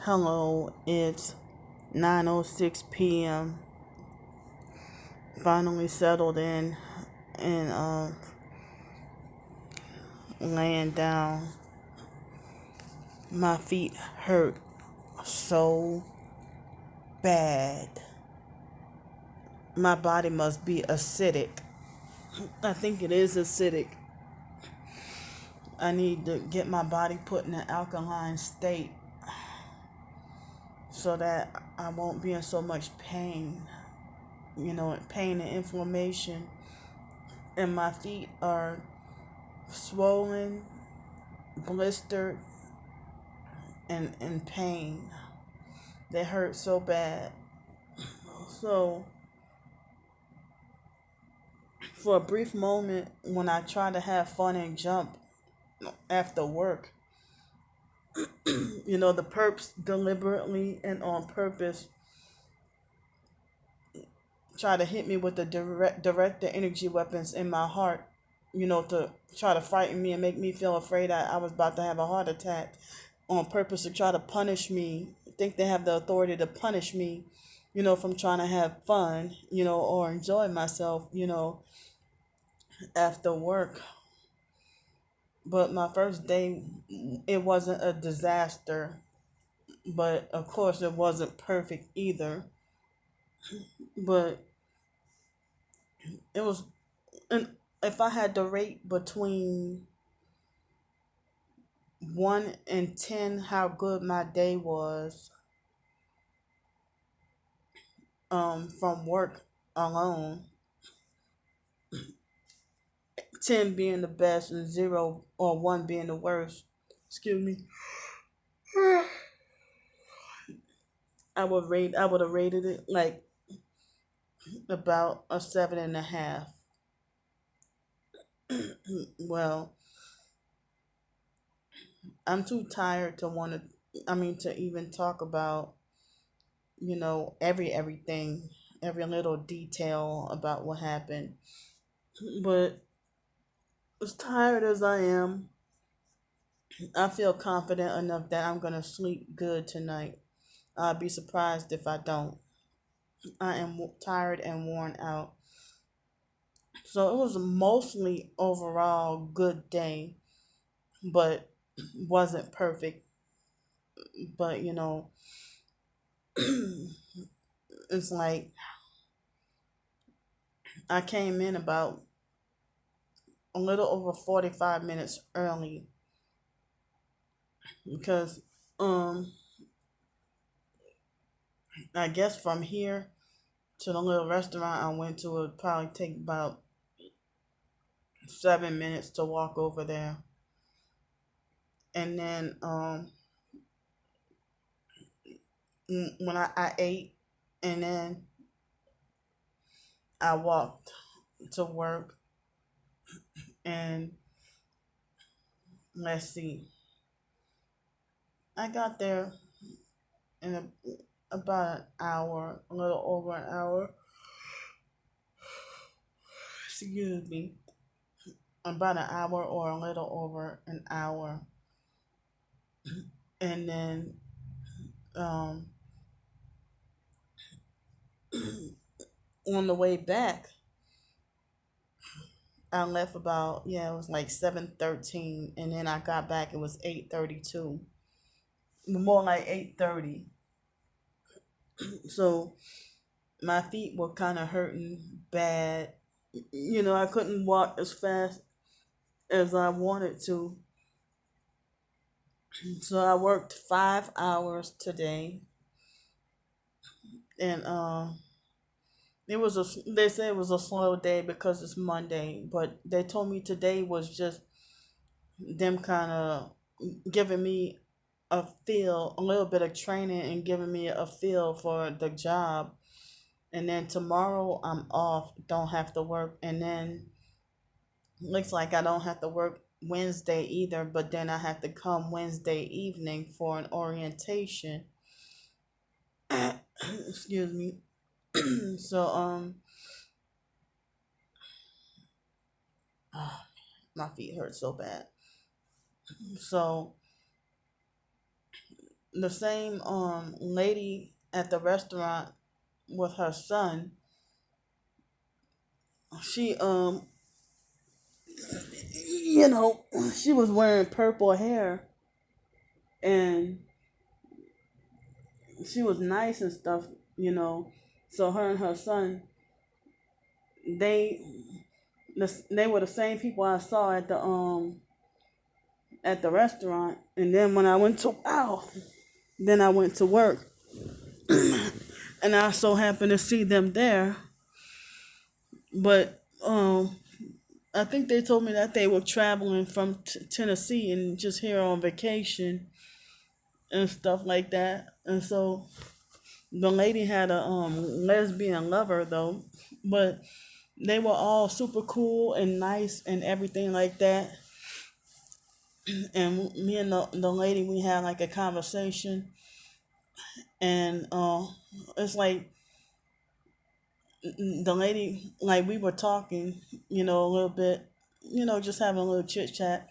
Hello, it's 9:06 p.m. Finally settled in and laying down. My feet hurt so bad. My body must be acidic. I think it is acidic. I need to get my body put in an alkaline state so that I won't be in so much pain. Pain and inflammation. And my feet are swollen, blistered, and in pain. They hurt so bad. So, for a brief moment, when I try to have fun and jump after work, the perps deliberately and on purpose try to hit me with the director energy weapons in my heart, to try to frighten me and make me feel afraid I was about to have a heart attack, on purpose to try to punish me, think they have the authority to punish me, from trying to have fun, or enjoy myself, after work. But my first day, it wasn't a disaster, but of course it wasn't perfect either. But it was, and if I had to rate between 1 and 10 how good my day was, from work alone, 10 being the best and 0 or 1 being the worst. Excuse me. I would have rated it like about a 7.5. Well, I'm too tired to want to. To even talk about everything, every little detail about what happened. But as tired as I am, I feel confident enough that I'm gonna sleep good tonight. I'd be surprised if I don't. I am tired and worn out. So it was mostly overall good day, but wasn't perfect. But it's like I came in about a little over 45 minutes early because um I guess from here to the little restaurant I went to would probably take about 7 minutes to walk over there. And then when I ate, and then I walked to work, and let's see, I got there in about an hour, a little over an hour. Excuse me, about an hour or a little over an hour, and then um, on the way back, I left about, it was like 7:13, and then I got back. It was 8:32, more like 8:30. So my feet were kind of hurting bad. I couldn't walk as fast as I wanted to. So I worked 5 hours today, and they said it was a slow day because it's Monday, but they told me today was just them kind of giving me a little bit of training and giving me a feel for the job. And then tomorrow I'm off, don't have to work. And then looks like I don't have to work Wednesday either, but then I have to come Wednesday evening for an orientation. Excuse me. So ah, my feet hurt so bad. So the same lady at the restaurant with her son, she you know, she was wearing purple hair, and she was nice and stuff, you know. So her and her son, they they were the same people I saw at the restaurant. And then when I went to then I went to work, and I so happened to see them there. But I think they told me that they were traveling from Tennessee and just here on vacation and stuff like that. And so the lady had a lesbian lover though, but they were all super cool and nice and everything like that. And me and the lady, we had like a conversation, and it's like the lady, like we were talking, you know, a little bit, you know, just having a little chit chat,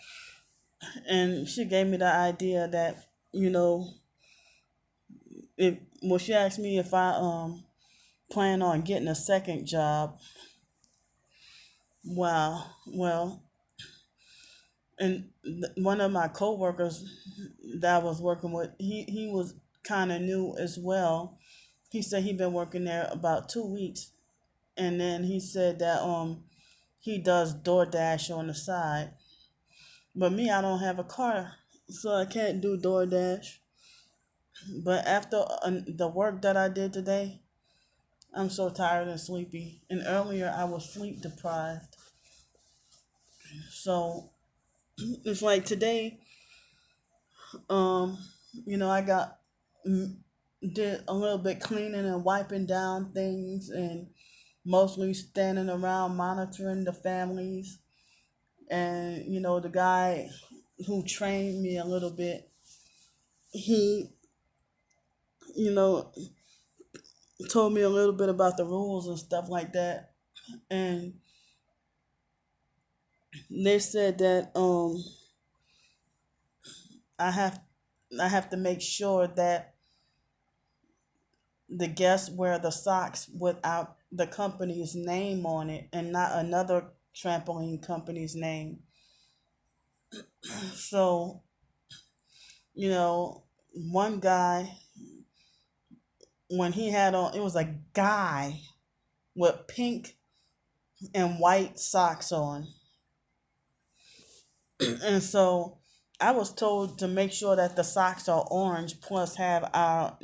and she gave me the idea that, you know, if well, she asked me if I plan on getting a second job. Wow. Well, and one of my coworkers that I was working with, he was kind of new as well. He said he'd been working there about 2 weeks, and then he said that he does DoorDash on the side. But me, I don't have a car, so I can't do DoorDash. But after the work that I did today, I'm so tired and sleepy. And earlier I was sleep deprived. So it's like today, um, you know, I got did a little bit cleaning and wiping down things, and mostly standing around monitoring the families. And you know, the guy who trained me a little bit, he, you know, told me a little bit about the rules and stuff like that. And they said that I have I have to make sure that the guests wear the socks without the company's name on it and not another trampoline company's name. So, you know, one guy, when he had on, it was a guy with pink and white socks on. And so I was told to make sure that the socks are orange plus have our,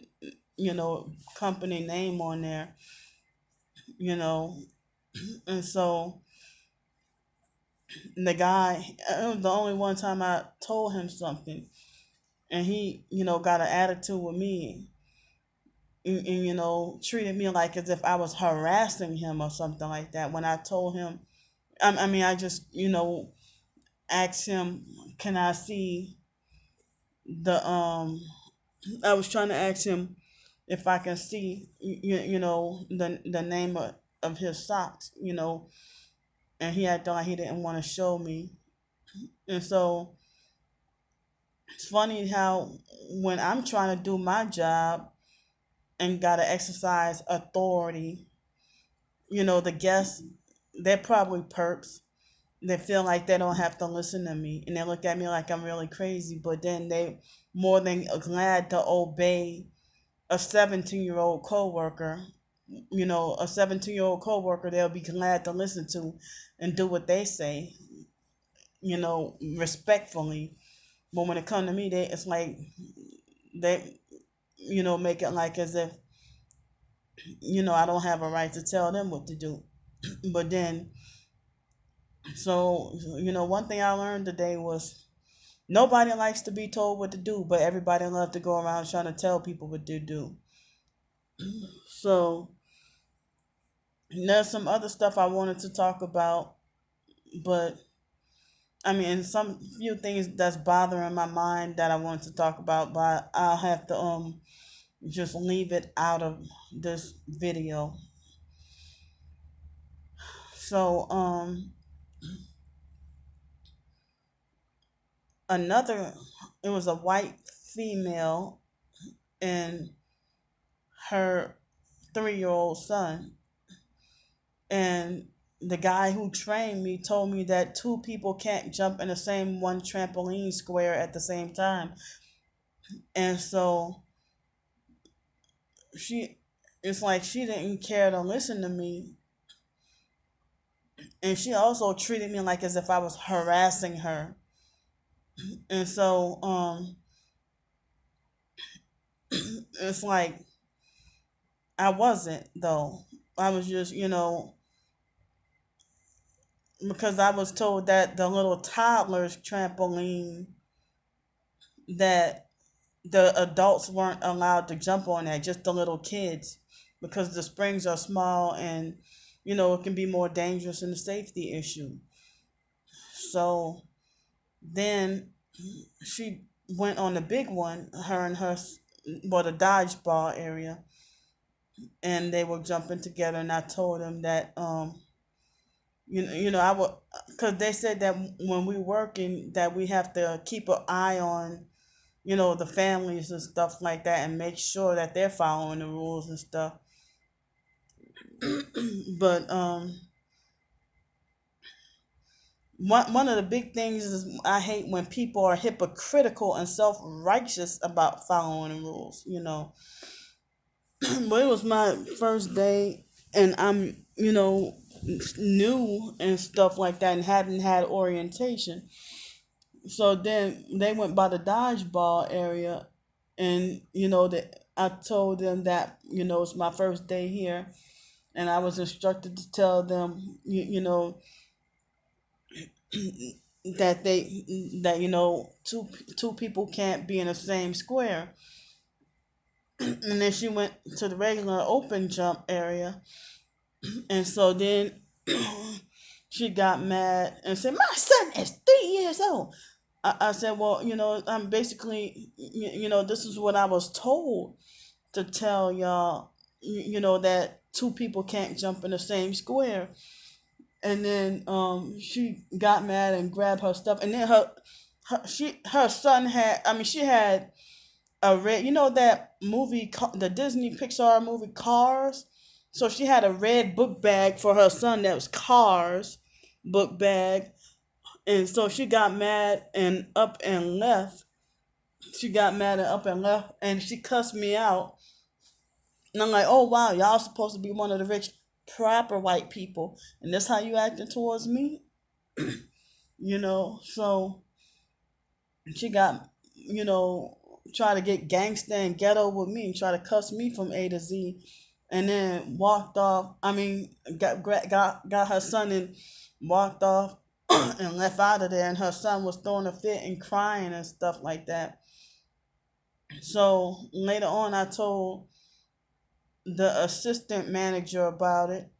you know, company name on there, you know. And so the guy, it was the only one time I told him something, and he, you know, got an attitude with me, and you know, treated me like as if I was harassing him or something like that. When I told him, I mean, I just, you know, asked him, can I see the I was trying to ask him if I can see, you know, the name of his socks, you know, and he acted like he didn't want to show me. And so it's funny how when I'm trying to do my job and gotta exercise authority, you know, the guests, they're probably perks. They feel like they don't have to listen to me, and they look at me like I'm really crazy. But then they more than glad to obey a 17-year-old coworker. You know, a 17-year-old coworker, they'll be glad to listen to and do what they say, you know, respectfully. But when it comes to me, it's like they, you know, make it like as if, you know, I don't have a right to tell them what to do. But then, so, you know, one thing I learned today was nobody likes to be told what to do, but everybody loves to go around trying to tell people what to do. So, there's some other stuff I wanted to talk about, but I mean, and some few things that's bothering my mind that I wanted to talk about, but I'll have to just leave it out of this video. So another, it was a white female, and her 3-year old son. And the guy who trained me told me that two people can't jump in the same one trampoline square at the same time. And so she, it's like she didn't care to listen to me. And she also treated me like as if I was harassing her. And so it's like I wasn't though. I was just, because I was told that the little toddler's trampoline, that the adults weren't allowed to jump on that, just the little kids, because the springs are small and it can be more dangerous and a safety issue. So then she went on the big one, her and her, well, the dodgeball area, and they were jumping together. And I told them that, I would, because they said that when we working, that we have to keep an eye on, the families and stuff like that, and make sure that they're following the rules and stuff. But one of the big things is I hate when people are hypocritical and self righteous about following the rules. But it was my first day, and I'm new and stuff like that, and hadn't had orientation. So then they went by the dodgeball area, and that I told them that it's my first day here, and I was instructed to tell them that two people can't be in the same square. And then she went to the regular open jump area, and so then she got mad and said, "My son is 3 years old." I said, "Well, I'm basically, this is what I was told to tell y'all, that two people can't jump in the same square." And then she got mad and grabbed her stuff, and then her son had, I mean, she had a red, that movie, the Disney Pixar movie Cars. So she had a red book bag for her son that was Cars book bag. And so she got mad and up and left. She got mad and up and left, and she cussed me out. And I'm like, "Oh wow, y'all supposed to be one of the rich, proper white people, and that's how you acting towards me?" So she got, try to get gangsta and ghetto with me, and try to cuss me from A to Z, and then walked off. I mean, got her son and walked off and left out of there, and her son was throwing a fit and crying and stuff like that. So later on, I told the assistant manager about it,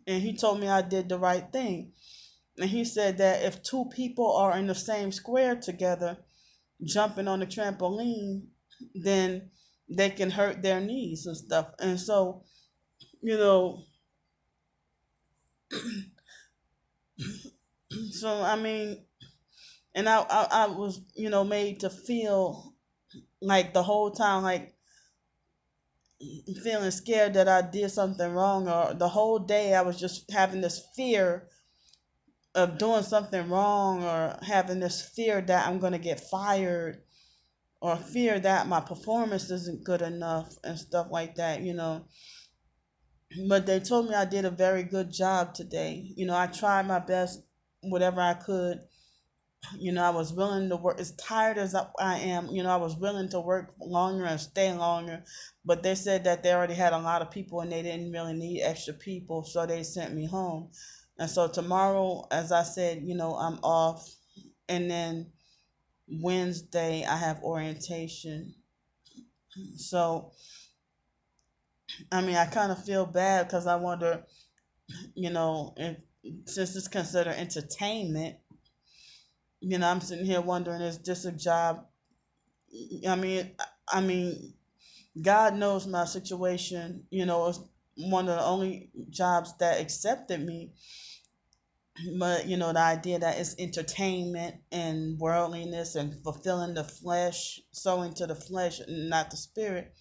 and he told me I did the right thing. And he said that if two people are in the same square together jumping on the trampoline, then they can hurt their knees and stuff. And so, you know, so I mean, and I was, made to feel like the whole time, like feeling scared that I did something wrong, or the whole day I was just having this fear of doing something wrong, or having this fear that I'm going to get fired, or fear that my performance isn't good enough and stuff like that. But they told me I did a very good job today. I tried my best, whatever I could. I was willing to work, as tired as I am. I was willing to work longer and stay longer. But they said that they already had a lot of people and they didn't really need extra people, so they sent me home. And so tomorrow, as I said, I'm off. And then Wednesday, I have orientation. So, I mean, I kind of feel bad because I wonder, if, since it's considered entertainment, I'm sitting here wondering, is this a job? I mean, I mean, God knows my situation. It's one of the only jobs that accepted me. But the idea that it's entertainment and worldliness and fulfilling the flesh, sowing to the flesh and not the spirit,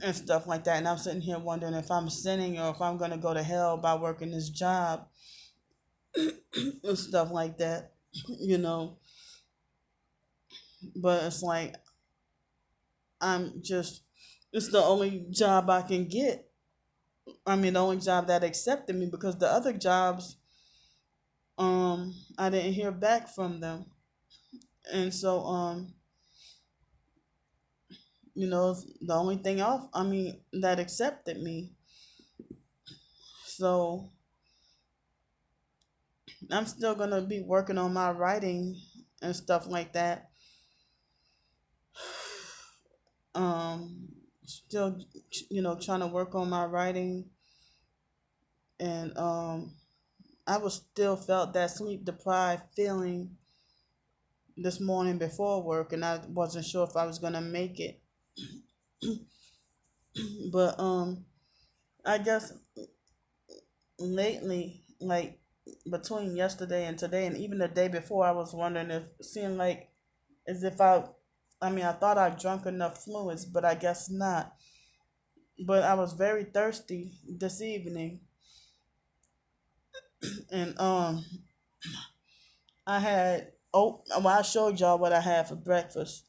and stuff like that. And I'm sitting here wondering if I'm sinning or if I'm going to go to hell by working this job and stuff like that, you know. But it's like, I'm just, it's the only job I can get. I mean, the only job that accepted me, because the other jobs, I didn't hear back from them. And so, the only thing off, I mean, that accepted me. So I'm still gonna be working on my writing and stuff like that. Still, trying to work on my writing, and I was still felt that sleep deprived feeling this morning before work, and I wasn't sure if I was gonna make it. But I guess lately, like between yesterday and today, and even the day before, I was wondering if seeing like as if I mean, I thought I drunk enough fluids, but I guess not. But I was very thirsty this evening, and I had well, I showed y'all what I had for breakfast: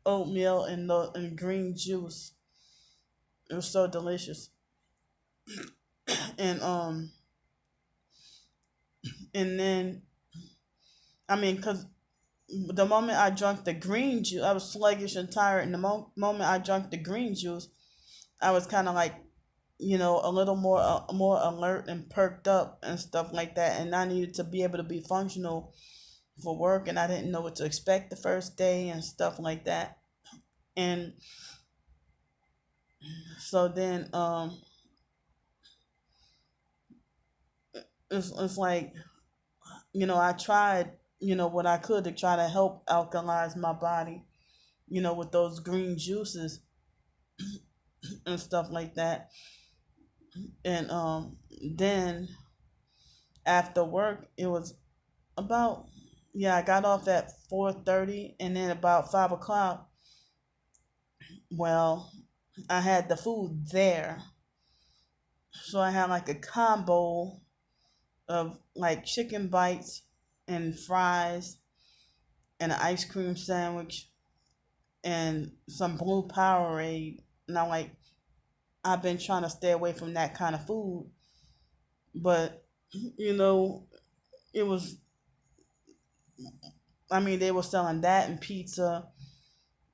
oatmeal and green juice. It was so delicious, and and then I mean, cause the moment I drank the green juice, I was sluggish and tired, and the moment I drank the green juice, I was kind of like, a little more alert and perked up and stuff like that, and I needed to be able to be functional for work, and I didn't know what to expect the first day and stuff like that. And so then it's like, I tried, what I could to try to help alkalize my body, with those green juices and stuff like that. And then after work, it was about, yeah, I got off at 4:30, and then about 5 o'clock, well, I had the food there. So I had like a combo of like chicken bites and fries and an ice cream sandwich and some blue Powerade. And I'm like, I've been trying to stay away from that kind of food, but you know, it was. I mean, they were selling that and pizza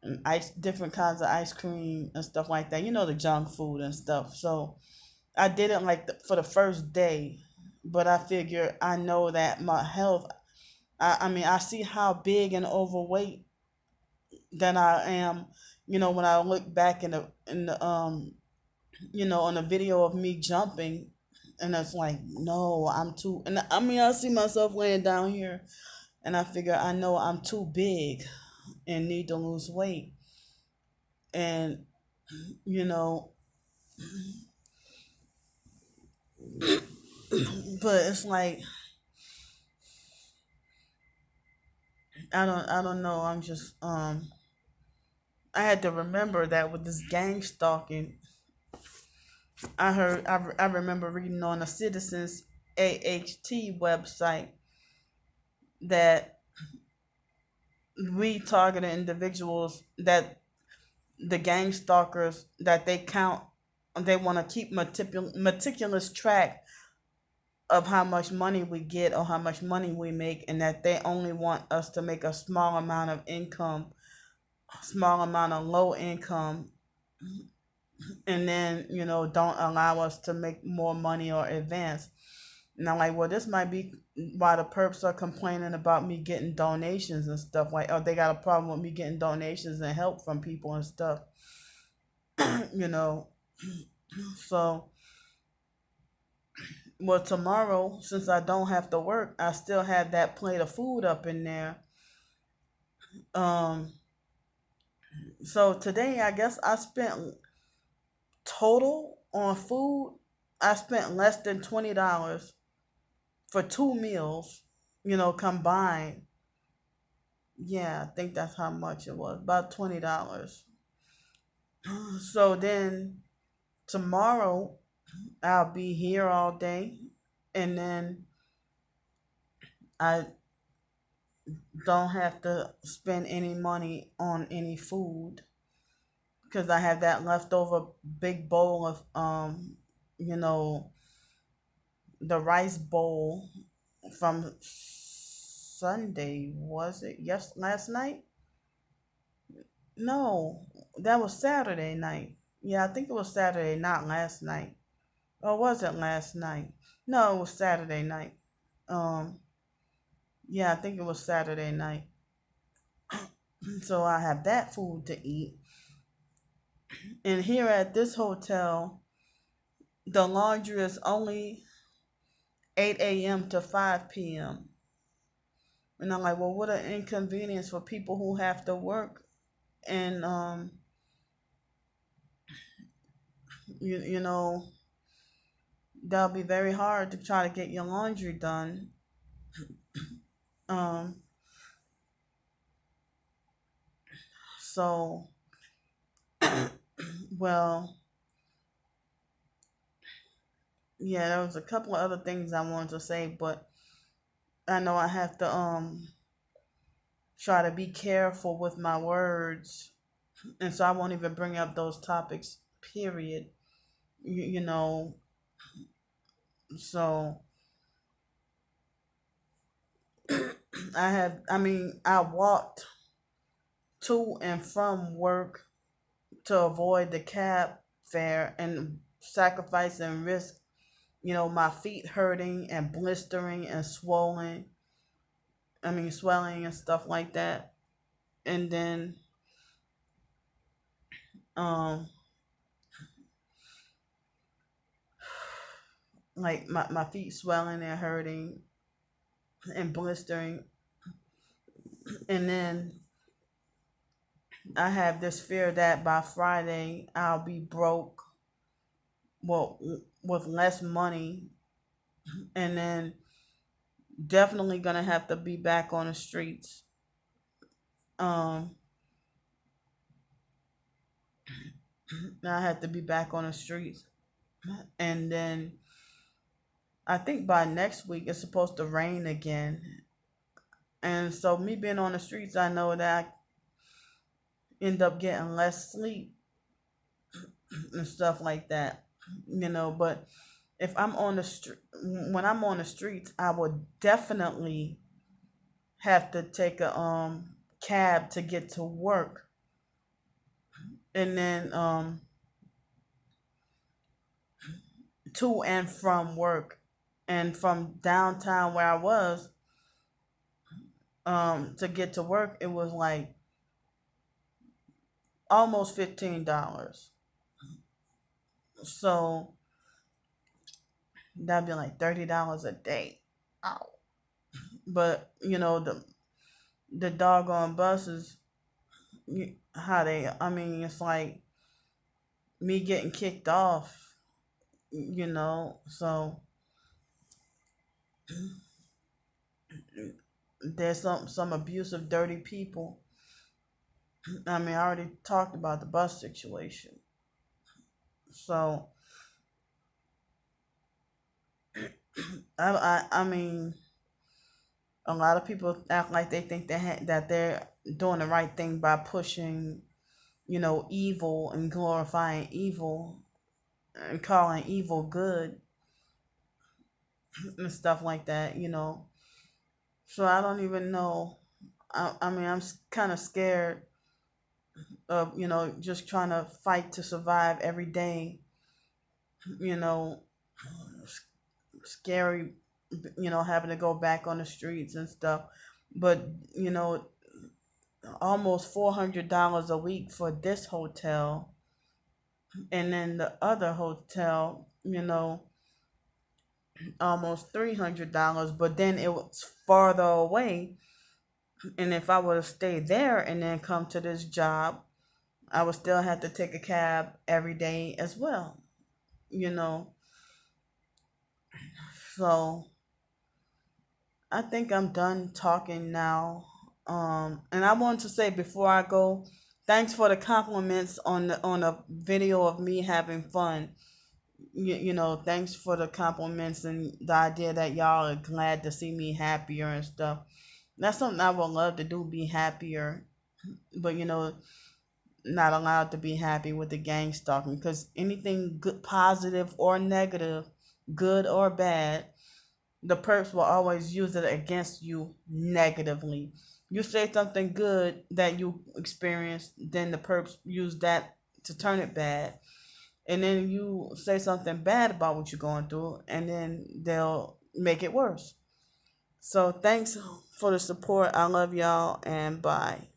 and ice, different kinds of ice cream and stuff like that. The junk food and stuff. So I did it like for the first day, but I figure I know that my health. I mean, I see how big and overweight that I am. When I look back on a video of me jumping, and it's like, no, I'm too. And I mean, I see myself laying down here, and I figure I know I'm too big and need to lose weight. And you know, but it's like, I don't know. I'm just I had to remember that with this gang stalking, I remember reading on a Citizens AHT website that we targeted individuals, that the gang stalkers, that they count, they want to keep meticulous track of how much money we get or how much money we make, and that they only want us to make a small amount of income, small amount of low income, and then don't allow us to make more money or advance. And I'm like, well, this might be why the perps are complaining about me getting donations and stuff. Like, oh, they got a problem with me getting donations and help from people and stuff. you know so, well, tomorrow, since I don't have to work, I still have that plate of food up in there. um so today, I guess I spent total on food, I spent less than $20 for 2 meals, combined. Yeah, I think that's how much it was, about $20. So then tomorrow I'll be here all day, and then I don't have to spend any money on any food because I have that leftover big bowl of you know, the rice bowl from Sunday, was it? Yes, last night? No, that was Saturday night. Yeah, I think it was Saturday, not last night. Or was it last night? No, it was Saturday night. Um, yeah, I think it was Saturday night. So I have that food to eat. And here at this hotel, the laundry is only 8 a.m. to 5 p.m. And I'm like, well, what an inconvenience for people who have to work. And, you know, that'll be very hard to try to get your laundry done. Um, so, well, yeah, there was a couple of other things I wanted to say, but I know I have to try to be careful with my words, and so I won't even bring up those topics. Period. You know, so I walked to and from work to avoid the cab fare and sacrifice and risk, my feet hurting and blistering and swelling and stuff like that. And then, um, like my feet swelling and hurting and blistering. And then I have this fear that by Friday I'll be broke, well, with less money, and then definitely gonna have to be back on the streets. Um, I have to be back on the streets, and then I think by next week it's supposed to rain again, and so me being on the streets, I know that I end up getting less sleep and stuff like that, But if I'm on the street, when I'm on the streets, I would definitely have to take a cab to get to work, and then to and from work, and from downtown where I was to get to work, it was like almost $15. So that'd be like $30 a day. Ow. But the doggone buses, how they, it's like me getting kicked off, So there's some abusive, dirty people. I already talked about the bus situation. So I mean, a lot of people act like they think that they're doing the right thing by pushing, evil and glorifying evil and calling evil good and stuff like that. So I don't even know. I'm kind of scared of, just trying to fight to survive every day, you know, scary, having to go back on the streets and stuff. But, almost $400 a week for this hotel. And then the other hotel, almost $300. But then it was farther away. And if I were to stay there and then come to this job, I would still have to take a cab every day as well, you know. So I think I'm done talking now. And I want to say before I go, thanks for the compliments on the video of me having fun. Thanks for the compliments and the idea that y'all are glad to see me happier and stuff. That's something I would love to do, be happier. But not allowed to be happy with the gang stalking, because anything good, positive or negative, good or bad, the perps will always use it against you negatively. You say something good that you experienced, then the perps use that to turn it bad. And then you say something bad about what you're going through, and then they'll make it worse. So thanks for the support. I love y'all, and bye.